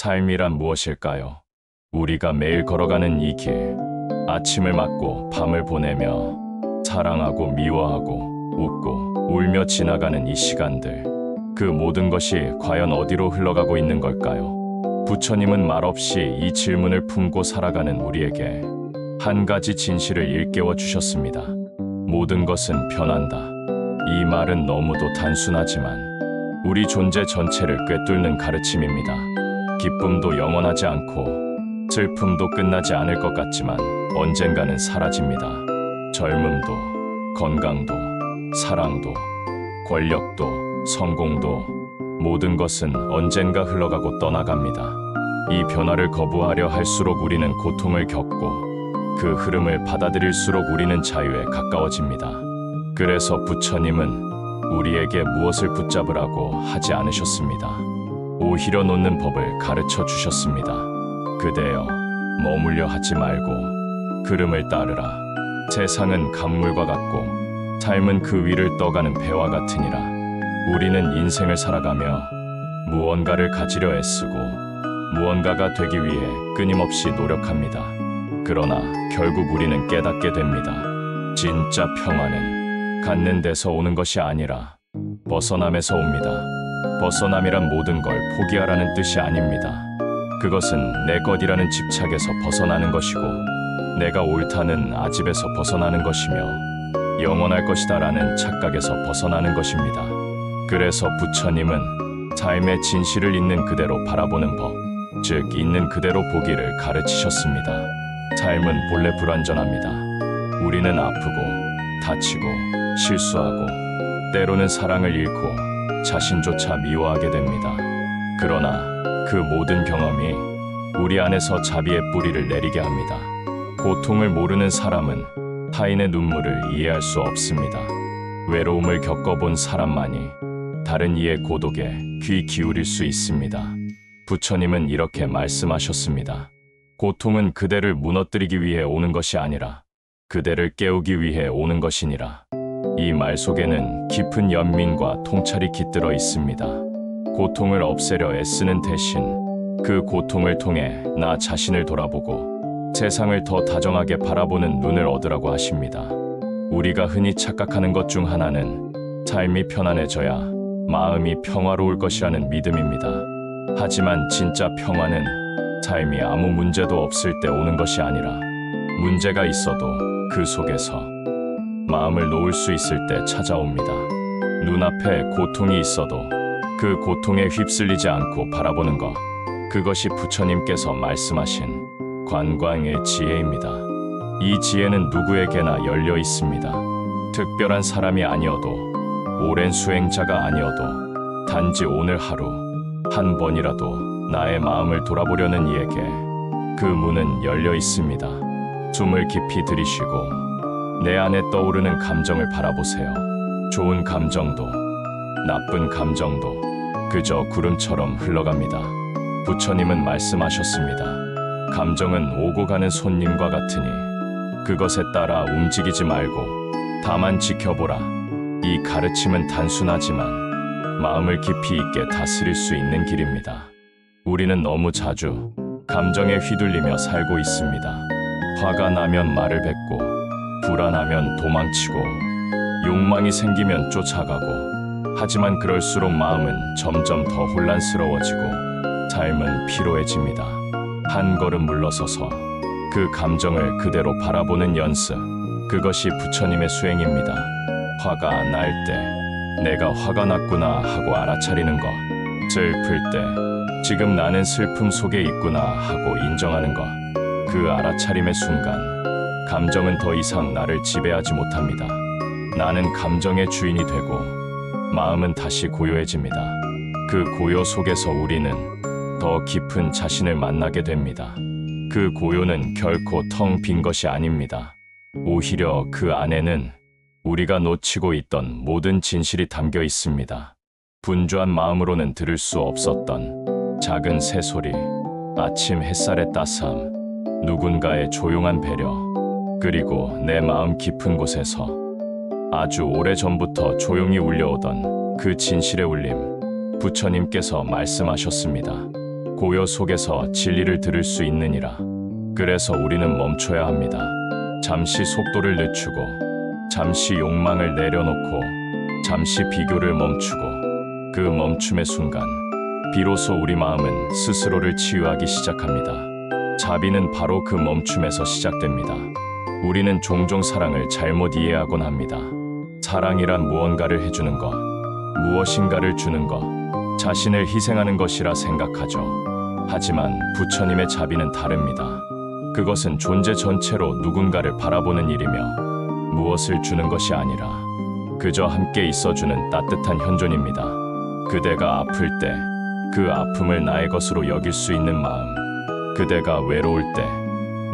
삶이란 무엇일까요? 우리가 매일 걸어가는 이 길, 아침을 맞고 밤을 보내며 사랑하고 미워하고 웃고 울며 지나가는 이 시간들, 그 모든 것이 과연 어디로 흘러가고 있는 걸까요? 부처님은 말없이 이 질문을 품고 살아가는 우리에게 한 가지 진실을 일깨워 주셨습니다. 모든 것은 변한다. 이 말은 너무도 단순하지만 우리 존재 전체를 꿰뚫는 가르침입니다. 기쁨도 영원하지 않고 슬픔도 끝나지 않을 것 같지만 언젠가는 사라집니다. 젊음도, 건강도, 사랑도, 권력도, 성공도, 모든 것은 언젠가 흘러가고 떠나갑니다. 이 변화를 거부하려 할수록 우리는 고통을 겪고 그 흐름을 받아들일수록 우리는 자유에 가까워집니다. 그래서 부처님은 우리에게 무엇을 붙잡으라고 하지 않으셨습니다. 오히려 놓는 법을 가르쳐 주셨습니다. 그대여, 머물려 하지 말고 흐름을 따르라. 세상은 강물과 같고 삶은 그 위를 떠가는 배와 같으니라. 우리는 인생을 살아가며 무언가를 가지려 애쓰고 무언가가 되기 위해 끊임없이 노력합니다. 그러나 결국 우리는 깨닫게 됩니다. 진짜 평화는 갖는 데서 오는 것이 아니라 벗어남에서 옵니다. 벗어남이란 모든 걸 포기하라는 뜻이 아닙니다. 그것은 내 것이라는 집착에서 벗어나는 것이고 내가 옳다는 아집에서 벗어나는 것이며 영원할 것이다라는 착각에서 벗어나는 것입니다. 그래서 부처님은 삶의 진실을 있는 그대로 바라보는 법, 즉 있는 그대로 보기를 가르치셨습니다. 삶은 본래 불완전합니다. 우리는 아프고 다치고 실수하고 때로는 사랑을 잃고 자신조차 미워하게 됩니다. 그러나 그 모든 경험이 우리 안에서 자비의 뿌리를 내리게 합니다. 고통을 모르는 사람은 타인의 눈물을 이해할 수 없습니다. 외로움을 겪어본 사람만이 다른 이의 고독에 귀 기울일 수 있습니다. 부처님은 이렇게 말씀하셨습니다. 고통은 그대를 무너뜨리기 위해 오는 것이 아니라 그대를 깨우기 위해 오는 것이니라. 이 말 속에는 깊은 연민과 통찰이 깃들어 있습니다. 고통을 없애려 애쓰는 대신 그 고통을 통해 나 자신을 돌아보고 세상을 더 다정하게 바라보는 눈을 얻으라고 하십니다. 우리가 흔히 착각하는 것 중 하나는 삶이 편안해져야 마음이 평화로울 것이라는 믿음입니다. 하지만 진짜 평화는 삶이 아무 문제도 없을 때 오는 것이 아니라 문제가 있어도 그 속에서 마음을 놓을 수 있을 때 찾아옵니다. 눈앞에 고통이 있어도 그 고통에 휩쓸리지 않고 바라보는 것, 그것이 부처님께서 말씀하신 관광의 지혜입니다. 이 지혜는 누구에게나 열려 있습니다. 특별한 사람이 아니어도, 오랜 수행자가 아니어도 단지 오늘 하루 한 번이라도 나의 마음을 돌아보려는 이에게 그 문은 열려 있습니다. 숨을 깊이 들이쉬고 내 안에 떠오르는 감정을 바라보세요. 좋은 감정도 나쁜 감정도 그저 구름처럼 흘러갑니다. 부처님은 말씀하셨습니다. 감정은 오고 가는 손님과 같으니 그것에 따라 움직이지 말고 다만 지켜보라. 이 가르침은 단순하지만 마음을 깊이 있게 다스릴 수 있는 길입니다. 우리는 너무 자주 감정에 휘둘리며 살고 있습니다. 화가 나면 말을 뱉고 불안하면 도망치고 욕망이 생기면 쫓아가고, 하지만 그럴수록 마음은 점점 더 혼란스러워지고 삶은 피로해집니다. 한 걸음 물러서서 그 감정을 그대로 바라보는 연습, 그것이 부처님의 수행입니다. 화가 날 때 내가 화가 났구나 하고 알아차리는 것, 슬플 때 지금 나는 슬픔 속에 있구나 하고 인정하는 것, 그 알아차림의 순간 감정은 더 이상 나를 지배하지 못합니다. 나는 감정의 주인이 되고 마음은 다시 고요해집니다. 그 고요 속에서 우리는 더 깊은 자신을 만나게 됩니다. 그 고요는 결코 텅 빈 것이 아닙니다. 오히려 그 안에는 우리가 놓치고 있던 모든 진실이 담겨 있습니다. 분주한 마음으로는 들을 수 없었던 작은 새소리, 아침 햇살의 따스함, 누군가의 조용한 배려, 그리고 내 마음 깊은 곳에서 아주 오래전부터 조용히 울려오던 그 진실의 울림, 부처님께서 말씀하셨습니다. 고요 속에서 진리를 들을 수 있느니라. 그래서 우리는 멈춰야 합니다. 잠시 속도를 늦추고, 잠시 욕망을 내려놓고, 잠시 비교를 멈추고, 그 멈춤의 순간 비로소 우리 마음은 스스로를 치유하기 시작합니다. 자비는 바로 그 멈춤에서 시작됩니다. 우리는 종종 사랑을 잘못 이해하곤 합니다. 사랑이란 무언가를 해주는 것, 무엇인가를 주는 것, 자신을 희생하는 것이라 생각하죠. 하지만 부처님의 자비는 다릅니다. 그것은 존재 전체로 누군가를 바라보는 일이며 무엇을 주는 것이 아니라 그저 함께 있어주는 따뜻한 현존입니다. 그대가 아플 때 그 아픔을 나의 것으로 여길 수 있는 마음, 그대가 외로울 때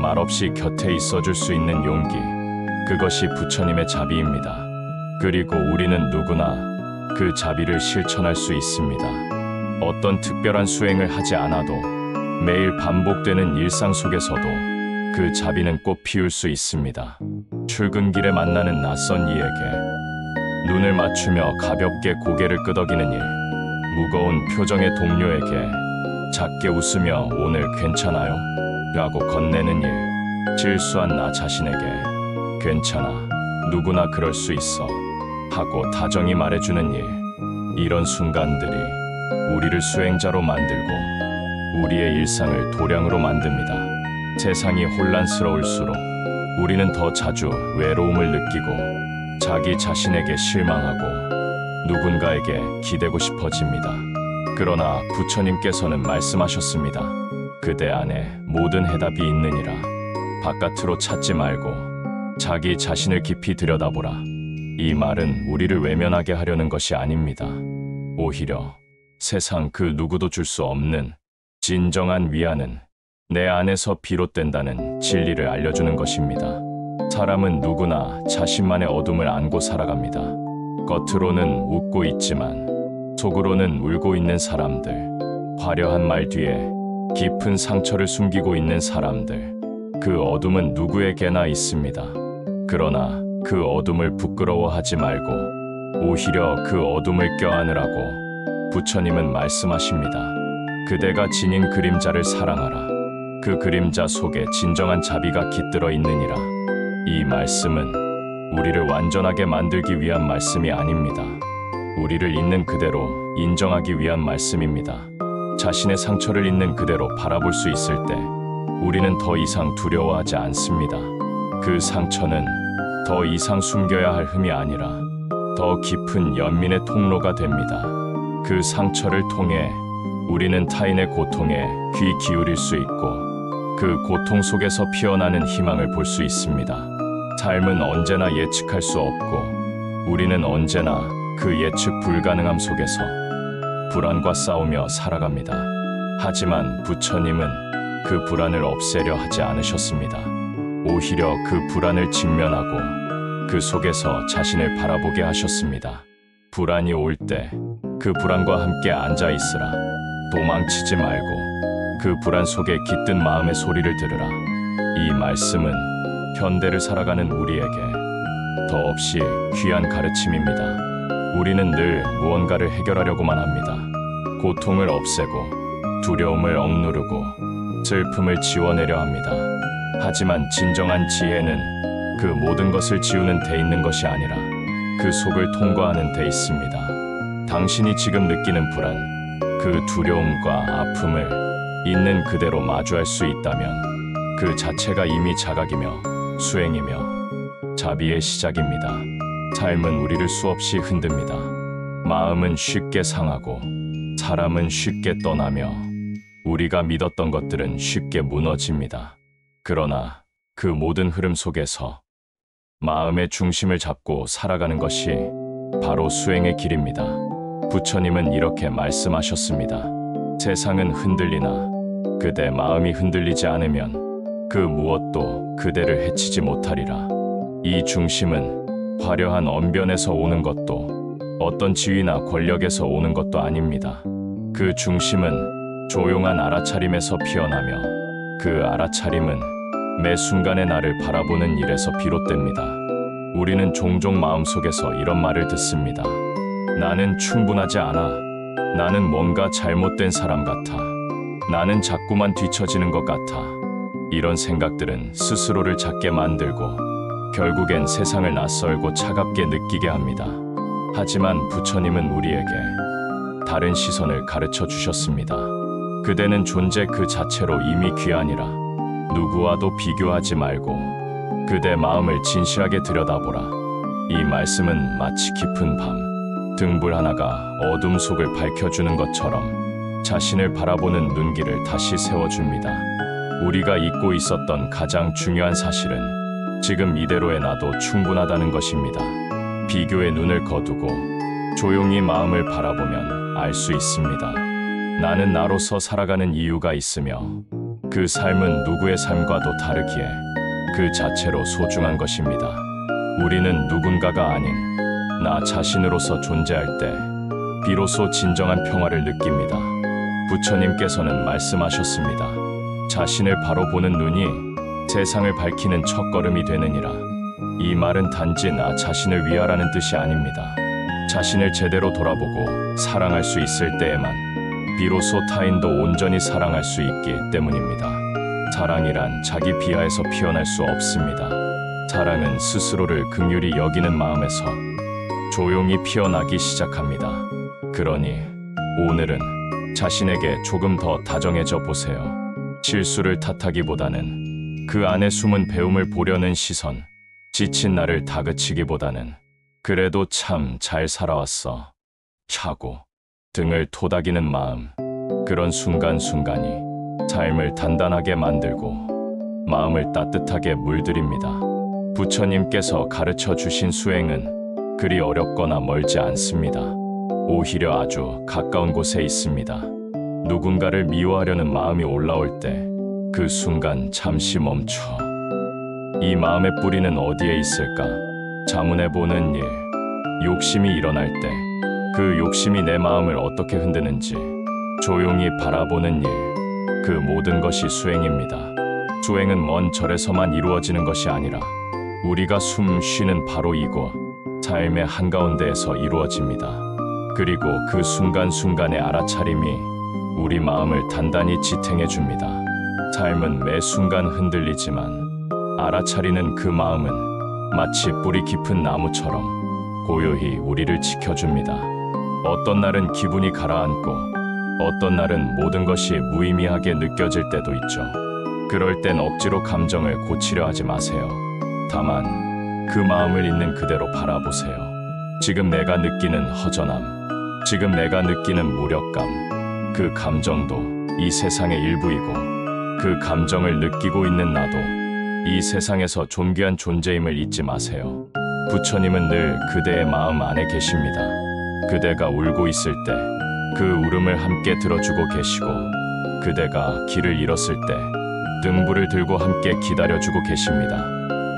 말없이 곁에 있어줄 수 있는 용기, 그것이 부처님의 자비입니다. 그리고 우리는 누구나 그 자비를 실천할 수 있습니다. 어떤 특별한 수행을 하지 않아도 매일 반복되는 일상 속에서도 그 자비는 꽃 피울 수 있습니다. 출근길에 만나는 낯선 이에게 눈을 맞추며 가볍게 고개를 끄덕이는 일, 무거운 표정의 동료에게 작게 웃으며 오늘 괜찮아요? 라고 건네는 일, 실수한 나 자신에게 괜찮아, 누구나 그럴 수 있어 하고 다정히 말해주는 일, 이런 순간들이 우리를 수행자로 만들고 우리의 일상을 도량으로 만듭니다. 세상이 혼란스러울수록 우리는 더 자주 외로움을 느끼고 자기 자신에게 실망하고 누군가에게 기대고 싶어집니다. 그러나 부처님께서는 말씀하셨습니다. 그대 안에 모든 해답이 있느니라. 바깥으로 찾지 말고 자기 자신을 깊이 들여다보라. 이 말은 우리를 외면하게 하려는 것이 아닙니다. 오히려 세상 그 누구도 줄 수 없는 진정한 위안은 내 안에서 비롯된다는 진리를 알려주는 것입니다. 사람은 누구나 자신만의 어둠을 안고 살아갑니다. 겉으로는 웃고 있지만 속으로는 울고 있는 사람들, 화려한 말 뒤에 깊은 상처를 숨기고 있는 사람들, 그 어둠은 누구에게나 있습니다. 그러나 그 어둠을 부끄러워하지 말고 오히려 그 어둠을 껴안으라고 부처님은 말씀하십니다. 그대가 지닌 그림자를 사랑하라. 그 그림자 속에 진정한 자비가 깃들어 있느니라. 이 말씀은 우리를 완전하게 만들기 위한 말씀이 아닙니다. 우리를 있는 그대로 인정하기 위한 말씀입니다. 자신의 상처를 있는 그대로 바라볼 수 있을 때 우리는 더 이상 두려워하지 않습니다. 그 상처는 더 이상 숨겨야 할 흠이 아니라 더 깊은 연민의 통로가 됩니다. 그 상처를 통해 우리는 타인의 고통에 귀 기울일 수 있고 그 고통 속에서 피어나는 희망을 볼 수 있습니다. 삶은 언제나 예측할 수 없고 우리는 언제나 그 예측 불가능함 속에서 불안과 싸우며 살아갑니다. 하지만 부처님은 그 불안을 없애려 하지 않으셨습니다. 오히려 그 불안을 직면하고 그 속에서 자신을 바라보게 하셨습니다. 불안이 올 때 그 불안과 함께 앉아 있으라. 도망치지 말고 그 불안 속에 깃든 마음의 소리를 들으라. 이 말씀은 현대를 살아가는 우리에게 더없이 귀한 가르침입니다. 우리는 늘 무언가를 해결하려고만 합니다. 고통을 없애고 두려움을 억누르고 슬픔을 지워내려 합니다. 하지만 진정한 지혜는 그 모든 것을 지우는 데 있는 것이 아니라 그 속을 통과하는 데 있습니다. 당신이 지금 느끼는 불안, 그 두려움과 아픔을 있는 그대로 마주할 수 있다면 그 자체가 이미 자각이며 수행이며 자비의 시작입니다. 삶은 우리를 수없이 흔듭니다. 마음은 쉽게 상하고 사람은 쉽게 떠나며 우리가 믿었던 것들은 쉽게 무너집니다. 그러나 그 모든 흐름 속에서 마음의 중심을 잡고 살아가는 것이 바로 수행의 길입니다. 부처님은 이렇게 말씀하셨습니다. 세상은 흔들리나 그대 마음이 흔들리지 않으면 그 무엇도 그대를 해치지 못하리라. 이 중심은 화려한 언변에서 오는 것도 어떤 지위나 권력에서 오는 것도 아닙니다. 그 중심은 조용한 알아차림에서 피어나며 그 알아차림은 매 순간의 나를 바라보는 일에서 비롯됩니다. 우리는 종종 마음속에서 이런 말을 듣습니다. 나는 충분하지 않아. 나는 뭔가 잘못된 사람 같아. 나는 자꾸만 뒤처지는 것 같아. 이런 생각들은 스스로를 작게 만들고 결국엔 세상을 낯설고 차갑게 느끼게 합니다. 하지만 부처님은 우리에게 다른 시선을 가르쳐 주셨습니다. 그대는 존재 그 자체로 이미 귀하니라. 누구와도 비교하지 말고 그대 마음을 진실하게 들여다보라. 이 말씀은 마치 깊은 밤 등불 하나가 어둠 속을 밝혀주는 것처럼 자신을 바라보는 눈길을 다시 세워줍니다. 우리가 잊고 있었던 가장 중요한 사실은 지금 이대로의 나도 충분하다는 것입니다. 비교의 눈을 거두고 조용히 마음을 바라보면 알 수 있습니다. 나는 나로서 살아가는 이유가 있으며 그 삶은 누구의 삶과도 다르기에 그 자체로 소중한 것입니다. 우리는 누군가가 아닌 나 자신으로서 존재할 때 비로소 진정한 평화를 느낍니다. 부처님께서는 말씀하셨습니다. 자신을 바로 보는 눈이 세상을 밝히는 첫걸음이 되느니라. 이 말은 단지 나 자신을 위하라는 뜻이 아닙니다. 자신을 제대로 돌아보고 사랑할 수 있을 때에만 비로소 타인도 온전히 사랑할 수 있기 때문입니다. 사랑이란 자기 비하에서 피어날 수 없습니다. 사랑은 스스로를 긍휼히 여기는 마음에서 조용히 피어나기 시작합니다. 그러니 오늘은 자신에게 조금 더 다정해져 보세요. 실수를 탓하기보다는 그 안에 숨은 배움을 보려는 시선, 지친 나를 다그치기보다는 그래도 참 잘 살아왔어 하고 등을 토닥이는 마음, 그런 순간순간이 삶을 단단하게 만들고 마음을 따뜻하게 물들입니다. 부처님께서 가르쳐 주신 수행은 그리 어렵거나 멀지 않습니다. 오히려 아주 가까운 곳에 있습니다. 누군가를 미워하려는 마음이 올라올 때 그 순간 잠시 멈춰. 이 마음의 뿌리는 어디에 있을까? 자문해보는 일. 욕심이 일어날 때 그 욕심이 내 마음을 어떻게 흔드는지 조용히 바라보는 일. 그 모든 것이 수행입니다. 수행은 먼 절에서만 이루어지는 것이 아니라 우리가 숨 쉬는 바로 이곳, 삶의 한가운데에서 이루어집니다. 그리고 그 순간순간의 알아차림이 우리 마음을 단단히 지탱해 줍니다. 삶은 매 순간 흔들리지만 알아차리는 그 마음은 마치 뿌리 깊은 나무처럼 고요히 우리를 지켜줍니다. 어떤 날은 기분이 가라앉고 어떤 날은 모든 것이 무의미하게 느껴질 때도 있죠. 그럴 땐 억지로 감정을 고치려 하지 마세요. 다만 그 마음을 있는 그대로 바라보세요. 지금 내가 느끼는 허전함, 지금 내가 느끼는 무력감, 그 감정도 이 세상의 일부이고 그 감정을 느끼고 있는 나도 이 세상에서 존귀한 존재임을 잊지 마세요. 부처님은 늘 그대의 마음 안에 계십니다. 그대가 울고 있을 때 그 울음을 함께 들어주고 계시고 그대가 길을 잃었을 때 등불을 들고 함께 기다려주고 계십니다.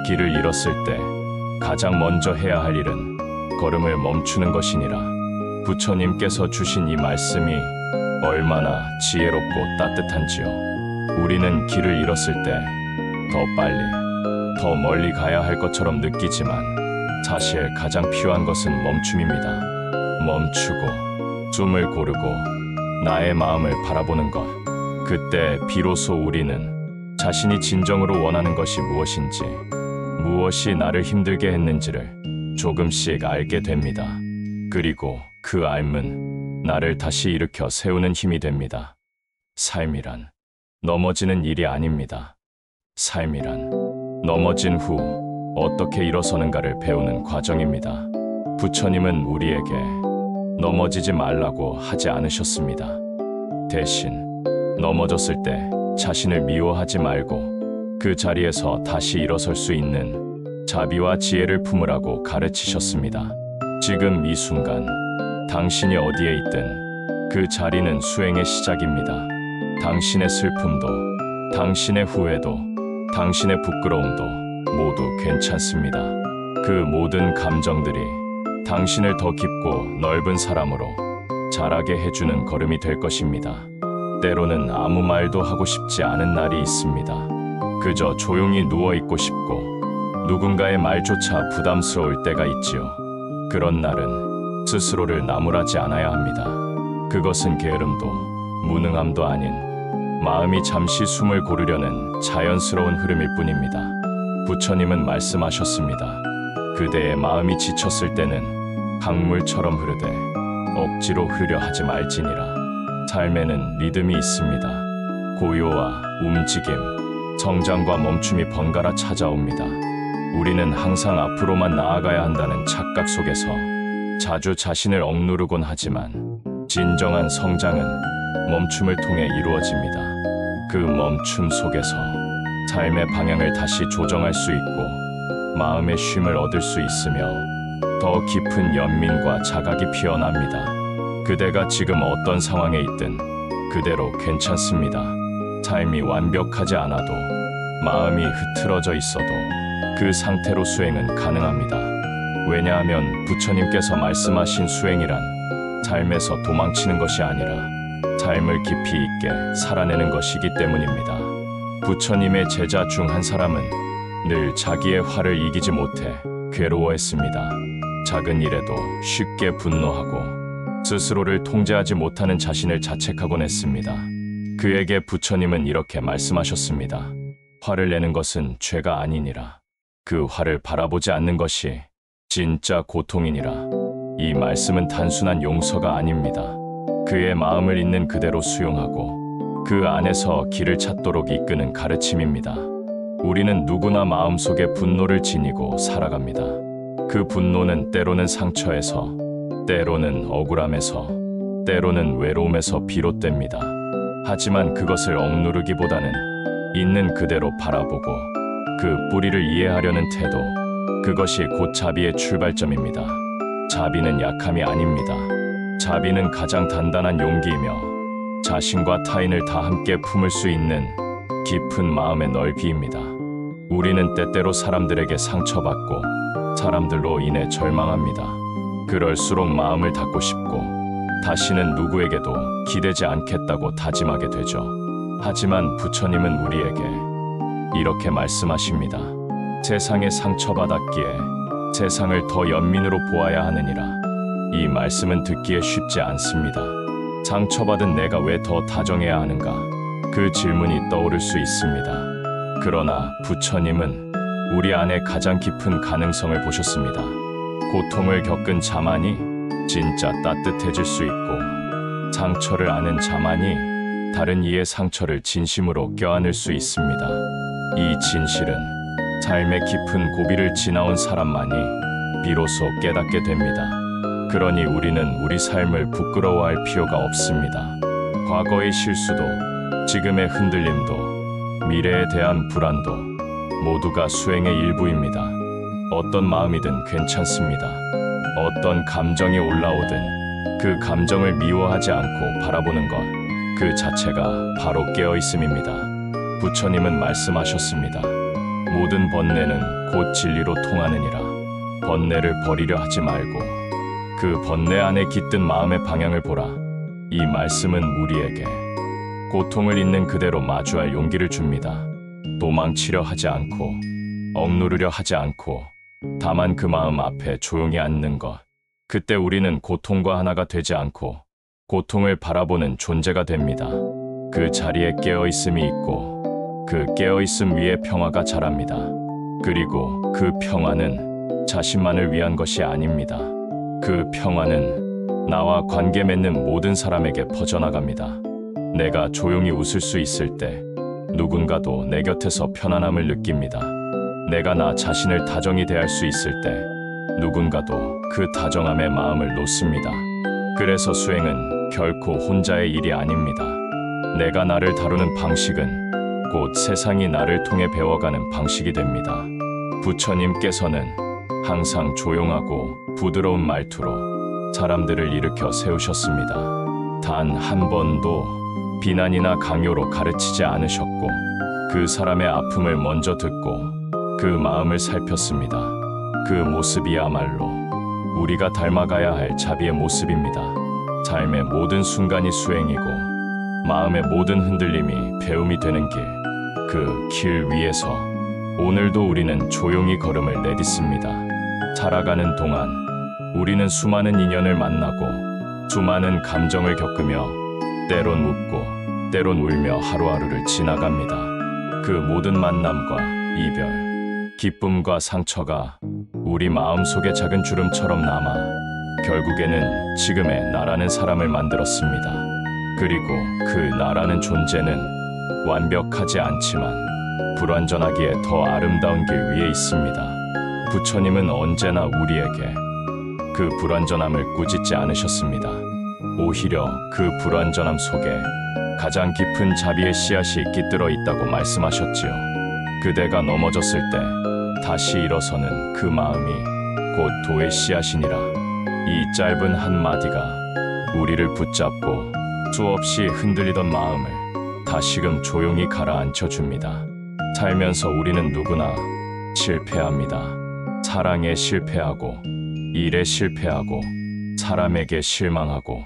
길을 잃었을 때 가장 먼저 해야 할 일은 걸음을 멈추는 것이니라. 부처님께서 주신 이 말씀이 얼마나 지혜롭고 따뜻한지요. 우리는 길을 잃었을 때 더 빨리, 더 멀리 가야 할 것처럼 느끼지만 사실 가장 필요한 것은 멈춤입니다. 멈추고 숨을 고르고 나의 마음을 바라보는 것. 그때 비로소 우리는 자신이 진정으로 원하는 것이 무엇인지, 무엇이 나를 힘들게 했는지를 조금씩 알게 됩니다. 그리고 그 알문 나를 다시 일으켜 세우는 힘이 됩니다. 삶이란 넘어지는 일이 아닙니다. 삶이란 넘어진 후 어떻게 일어서는가를 배우는 과정입니다. 부처님은 우리에게 넘어지지 말라고 하지 않으셨습니다. 대신 넘어졌을 때 자신을 미워하지 말고 그 자리에서 다시 일어설 수 있는 자비와 지혜를 품으라고 가르치셨습니다. 지금 이 순간 당신이 어디에 있든 그 자리는 수행의 시작입니다. 당신의 슬픔도, 당신의 후회도, 당신의 부끄러움도 모두 괜찮습니다. 그 모든 감정들이 당신을 더 깊고 넓은 사람으로 자라게 해주는 걸음이 될 것입니다. 때로는 아무 말도 하고 싶지 않은 날이 있습니다. 그저 조용히 누워있고 싶고 누군가의 말조차 부담스러울 때가 있지요. 그런 날은 스스로를 나무라지 않아야 합니다. 그것은 게으름도 무능함도 아닌 마음이 잠시 숨을 고르려는 자연스러운 흐름일 뿐입니다. 부처님은 말씀하셨습니다. 그대의 마음이 지쳤을 때는 강물처럼 흐르되 억지로 흐르려 하지 말지니라. 삶에는 리듬이 있습니다. 고요와 움직임, 성장과 멈춤이 번갈아 찾아옵니다. 우리는 항상 앞으로만 나아가야 한다는 착각 속에서 자주 자신을 억누르곤 하지만 진정한 성장은 멈춤을 통해 이루어집니다. 그 멈춤 속에서 삶의 방향을 다시 조정할 수 있고 마음의 쉼을 얻을 수 있으며 더 깊은 연민과 자각이 피어납니다. 그대가 지금 어떤 상황에 있든 그대로 괜찮습니다. 삶이 완벽하지 않아도 마음이 흐트러져 있어도 그 상태로 수행은 가능합니다. 왜냐하면 부처님께서 말씀하신 수행이란 삶에서 도망치는 것이 아니라 삶을 깊이 있게 살아내는 것이기 때문입니다. 부처님의 제자 중 한 사람은 늘 자기의 화를 이기지 못해 괴로워했습니다. 작은 일에도 쉽게 분노하고 스스로를 통제하지 못하는 자신을 자책하곤 했습니다. 그에게 부처님은 이렇게 말씀하셨습니다. 화를 내는 것은 죄가 아니니라. 그 화를 바라보지 않는 것이 진짜 고통이니라. 이 말씀은 단순한 용서가 아닙니다. 그의 마음을 있는 그대로 수용하고 그 안에서 길을 찾도록 이끄는 가르침입니다. 우리는 누구나 마음속에 분노를 지니고 살아갑니다. 그 분노는 때로는 상처에서, 때로는 억울함에서, 때로는 외로움에서 비롯됩니다. 하지만 그것을 억누르기보다는 있는 그대로 바라보고 그 뿌리를 이해하려는 태도, 그것이 곧 자비의 출발점입니다. 자비는 약함이 아닙니다. 자비는 가장 단단한 용기이며 자신과 타인을 다 함께 품을 수 있는 깊은 마음의 넓이입니다. 우리는 때때로 사람들에게 상처받고 사람들로 인해 절망합니다. 그럴수록 마음을 닫고 싶고 다시는 누구에게도 기대지 않겠다고 다짐하게 되죠. 하지만 부처님은 우리에게 이렇게 말씀하십니다. 세상에 상처받았기에 세상을 더 연민으로 보아야 하느니라. 이 말씀은 듣기에 쉽지 않습니다. 상처받은 내가 왜 더 다정해야 하는가? 그 질문이 떠오를 수 있습니다. 그러나 부처님은 우리 안에 가장 깊은 가능성을 보셨습니다. 고통을 겪은 자만이 진짜 따뜻해질 수 있고 상처를 아는 자만이 다른 이의 상처를 진심으로 껴안을 수 있습니다. 이 진실은 삶의 깊은 고비를 지나온 사람만이 비로소 깨닫게 됩니다. 그러니 우리는 우리 삶을 부끄러워할 필요가 없습니다. 과거의 실수도, 지금의 흔들림도, 미래에 대한 불안도 모두가 수행의 일부입니다. 어떤 마음이든 괜찮습니다. 어떤 감정이 올라오든 그 감정을 미워하지 않고 바라보는 것, 그 자체가 바로 깨어있음입니다. 부처님은 말씀하셨습니다. 모든 번뇌는 곧 진리로 통하느니라. 번뇌를 버리려 하지 말고 그 번뇌 안에 깃든 마음의 방향을 보라. 이 말씀은 우리에게 고통을 있는 그대로 마주할 용기를 줍니다. 도망치려 하지 않고 억누르려 하지 않고 다만 그 마음 앞에 조용히 앉는 것. 그때 우리는 고통과 하나가 되지 않고 고통을 바라보는 존재가 됩니다. 그 자리에 깨어있음이 있고 그 깨어있음 위에 평화가 자랍니다. 그리고 그 평화는 자신만을 위한 것이 아닙니다. 그 평화는 나와 관계 맺는 모든 사람에게 퍼져나갑니다. 내가 조용히 웃을 수 있을 때 누군가도 내 곁에서 편안함을 느낍니다. 내가 나 자신을 다정히 대할 수 있을 때 누군가도 그 다정함에 마음을 놓습니다. 그래서 수행은 결코 혼자의 일이 아닙니다. 내가 나를 다루는 방식은 곧 세상이 나를 통해 배워가는 방식이 됩니다. 부처님께서는 항상 조용하고 부드러운 말투로 사람들을 일으켜 세우셨습니다. 단 한 번도 비난이나 강요로 가르치지 않으셨고 그 사람의 아픔을 먼저 듣고 그 마음을 살폈습니다. 그 모습이야말로 우리가 닮아가야 할 자비의 모습입니다. 삶의 모든 순간이 수행이고 마음의 모든 흔들림이 배움이 되는 길, 그 길 위에서 오늘도 우리는 조용히 걸음을 내딛습니다. 살아가는 동안 우리는 수많은 인연을 만나고 수많은 감정을 겪으며 때론 웃고 때론 울며 하루하루를 지나갑니다. 그 모든 만남과 이별, 기쁨과 상처가 우리 마음속에 작은 주름처럼 남아 결국에는 지금의 나라는 사람을 만들었습니다. 그리고 그 나라는 존재는 완벽하지 않지만 불완전하기에 더 아름다운 길 위에 있습니다. 부처님은 언제나 우리에게 그 불완전함을 꾸짖지 않으셨습니다. 오히려 그 불완전함 속에 가장 깊은 자비의 씨앗이 깃들어 있다고 말씀하셨지요. 그대가 넘어졌을 때 다시 일어서는 그 마음이 곧 도의 씨앗이니라. 이 짧은 한마디가 우리를 붙잡고 수없이 흔들리던 마음을 다시금 조용히 가라앉혀 줍니다. 살면서 우리는 누구나 실패합니다. 사랑에 실패하고, 일에 실패하고, 사람에게 실망하고,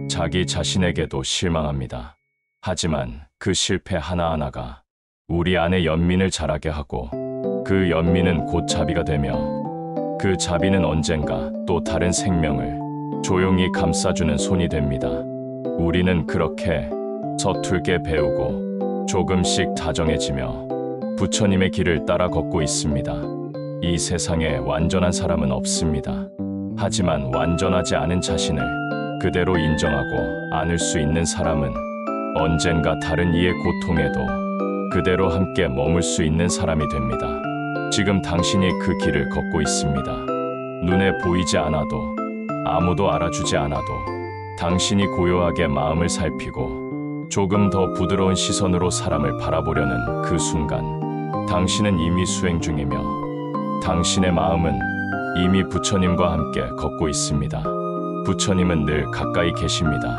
자기 자신에게도 실망합니다. 하지만 그 실패 하나하나가 우리 안에 연민을 자라게 하고, 그 연민은 곧 자비가 되며, 그 자비는 언젠가 또 다른 생명을 조용히 감싸주는 손이 됩니다. 우리는 그렇게 서툴게 배우고 조금씩 다정해지며 부처님의 길을 따라 걷고 있습니다. 이 세상에 완전한 사람은 없습니다. 하지만 완전하지 않은 자신을 그대로 인정하고 안을 수 있는 사람은 언젠가 다른 이의 고통에도 그대로 함께 머물 수 있는 사람이 됩니다. 지금 당신이 그 길을 걷고 있습니다. 눈에 보이지 않아도, 아무도 알아주지 않아도 당신이 고요하게 마음을 살피고 조금 더 부드러운 시선으로 사람을 바라보려는 그 순간, 당신은 이미 수행 중이며 당신의 마음은 이미 부처님과 함께 걷고 있습니다. 부처님은 늘 가까이 계십니다.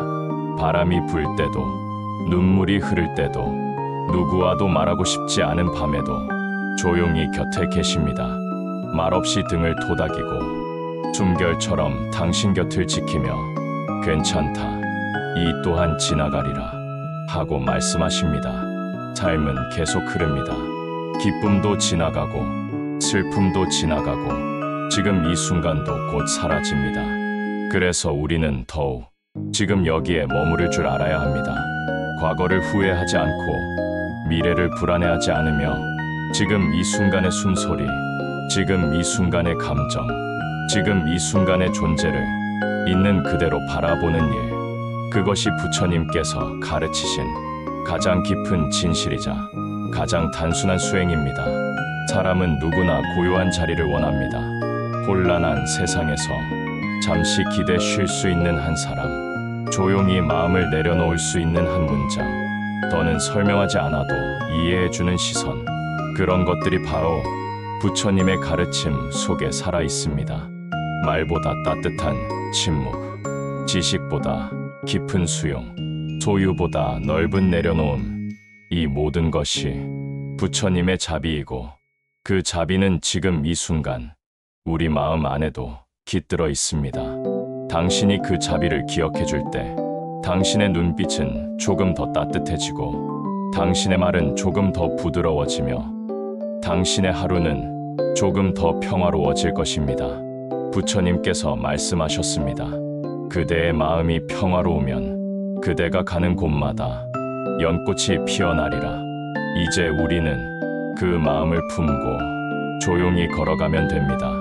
바람이 불 때도, 눈물이 흐를 때도, 누구와도 말하고 싶지 않은 밤에도 조용히 곁에 계십니다. 말없이 등을 토닥이고 숨결처럼 당신 곁을 지키며 괜찮다, 이 또한 지나가리라 하고 말씀하십니다. 삶은 계속 흐릅니다. 기쁨도 지나가고 슬픔도 지나가고 지금 이 순간도 곧 사라집니다. 그래서 우리는 더욱 지금 여기에 머무를 줄 알아야 합니다. 과거를 후회하지 않고 미래를 불안해하지 않으며 지금 이 순간의 숨소리, 지금 이 순간의 감정, 지금 이 순간의 존재를 있는 그대로 바라보는 일, 그것이 부처님께서 가르치신 가장 깊은 진실이자 가장 단순한 수행입니다. 사람은 누구나 고요한 자리를 원합니다. 혼란한 세상에서 잠시 기대 쉴 수 있는 한 사람, 조용히 마음을 내려놓을 수 있는 한 문장, 더는 설명하지 않아도 이해해주는 시선, 그런 것들이 바로 부처님의 가르침 속에 살아 있습니다. 말보다 따뜻한 침묵, 지식보다 깊은 수용, 소유보다 넓은 내려놓음, 이 모든 것이 부처님의 자비이고 그 자비는 지금 이 순간 우리 마음 안에도 깃들어 있습니다. 당신이 그 자비를 기억해 줄 때 당신의 눈빛은 조금 더 따뜻해지고 당신의 말은 조금 더 부드러워지며 당신의 하루는 조금 더 평화로워질 것입니다. 부처님께서 말씀하셨습니다. 그대의 마음이 평화로우면 그대가 가는 곳마다 연꽃이 피어나리라. 이제 우리는 그 마음을 품고 조용히 걸어가면 됩니다.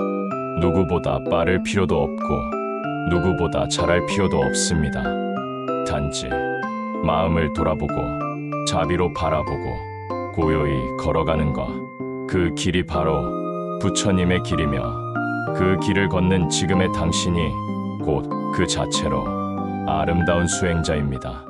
누구보다 빠를 필요도 없고 누구보다 잘할 필요도 없습니다. 단지 마음을 돌아보고 자비로 바라보고 고요히 걸어가는 것, 그 길이 바로 부처님의 길이며 그 길을 걷는 지금의 당신이 곧 그 자체로 아름다운 수행자입니다.